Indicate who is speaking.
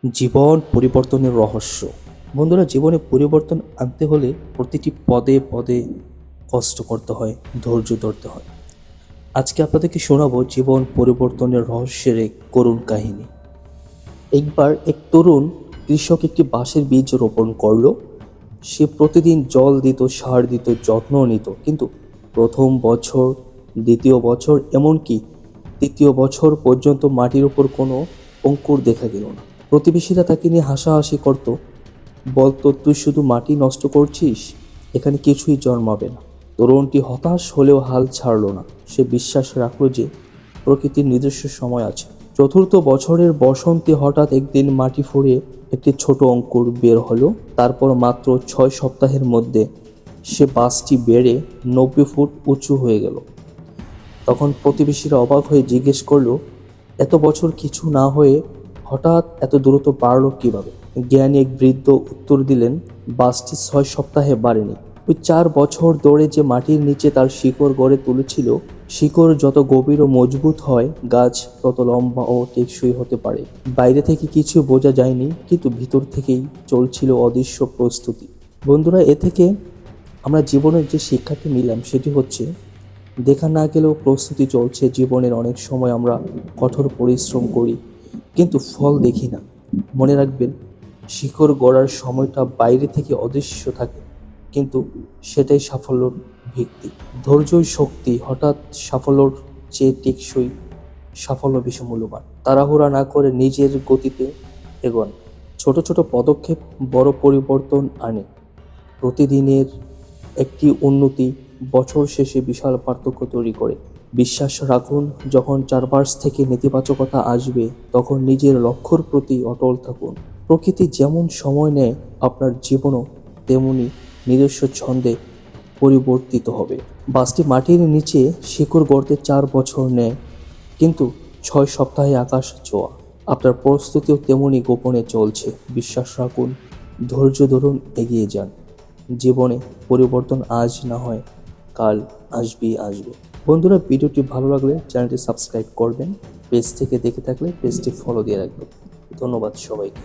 Speaker 1: জীবন পরিবর্তনের রহস্য। বন্ধুরা, জীবনে পরিবর্তন আনতে হলে প্রতিটি পদে পদে কষ্ট করতে হয়, ধৈর্য ধরতে হয়। আজকে আপনাদেরকে শোনাবো জীবন পরিবর্তনের রহস্যের এক করুণ কাহিনী। একবার এক তরুণ কৃষক একটি বাঁশের বীজ রোপণ করলো। সে প্রতিদিন জল দিত, সার দিত, যত্ন নিত, কিন্তু প্রথম বছর, দ্বিতীয় বছর, এমনকি তৃতীয় বছর পর্যন্ত মাটির উপর কোনো অঙ্কুর দেখা গেল না। প্রতিবেশীরা তাকে নিয়ে হাসাহাসি করত, বলতো, তুই শুধু মাটি নষ্ট করছিস, এখানে কিছুই জন্মাবে না। তরুণটি হতাশ হলেও হাল ছাড়ল না। সে বিশ্বাস রাখলো যে প্রকৃতির নিজস্ব সময় আছে। চতুর্থ বছরের বসন্তে হঠাৎ একদিন মাটি ফুঁড়ে একটি ছোট অঙ্কুর বের হলো। তারপর মাত্র 6 সপ্তাহের মধ্যে সে গাছটি বেড়ে 90 ফুট উঁচু হয়ে গেল। তখন প্রতিবেশীরা অবাক হয়ে জিজ্ঞেস করলো, এত বছর কিছু না হয়ে হঠাৎ এত দ্রুত বাড়ল কিভাবে? জ্ঞানী এক বৃদ্ধ উত্তর দিলেন, গাছটি 6 সপ্তাহে বাড়েনি। ওই 4 বছর ধরে যে মাটির নিচে তার শিকড় গড়ে তুলেছিল, শিকড় যত গভীর ও মজবুত হয়, গাছ তত লম্বা ও টেকসই হতে পারে। বাইরে থেকে কিছু বোঝা যায়নি, কিন্তু ভিতর থেকেই চলছিল অদৃশ্য প্রস্তুতি। বন্ধুরা, এ থেকে আমরা জীবনের যে শিক্ষাটি নিলাম সেটি হচ্ছে, দেখা না গেলেও প্রস্তুতি চলছে। জীবনের অনেক সময় আমরা কঠোর পরিশ্রম করি, কিন্তু ফল দেখি না। মনে রাখবেন, শিকড় গড়ার সময়টা বাইরে থেকে অদৃশ্য থাকে, কিন্তু সেটাই সাফল্যর ভিত্তি। ধৈর্যই শক্তি। হঠাৎ সাফল্যর চেয়ে টেকসই সাফল্য বেশি মূল্যবান। তাড়াহুড়া না করে নিজের গতিতে এগোন। ছোট ছোট পদক্ষেপ বড় পরিবর্তন আনে। প্রতিদিনের একটি উন্নতি বছর শেষে বিশাল পার্থক্য তৈরি করে। বিশ্বাস রাখুন, যখন চারপাশ থেকে নেতিবাচকতা আসবে, তখন নিজের লক্ষ্যর প্রতি অটল থাকুন। প্রকৃতি যেমন সময় নেয়, আপনার জীবনও তেমনি নিজস্ব ছন্দে পরিবর্তিত হবে। গাছটি মাটির নিচে শিকড় গড়তে 4 বছর নেয়, কিন্তু 6 সপ্তাহে আকাশ ছোঁয়া। আপনার প্রস্তুতিও তেমনি গোপনে চলছে। বিশ্বাস রাখুন, ধৈর্য ধরুন, এগিয়ে যান। জীবনে পরিবর্তন আজ না হয় কাল আসবে। বন্ধুরা, ভিডিওটি ভালো লাগলে চ্যানেলটি সাবস্ক্রাইব করবেন। পেজ থেকে দেখে থাকলে পেজটি ফলো দিয়ে রাখবেন। ধন্যবাদ সবাইকে।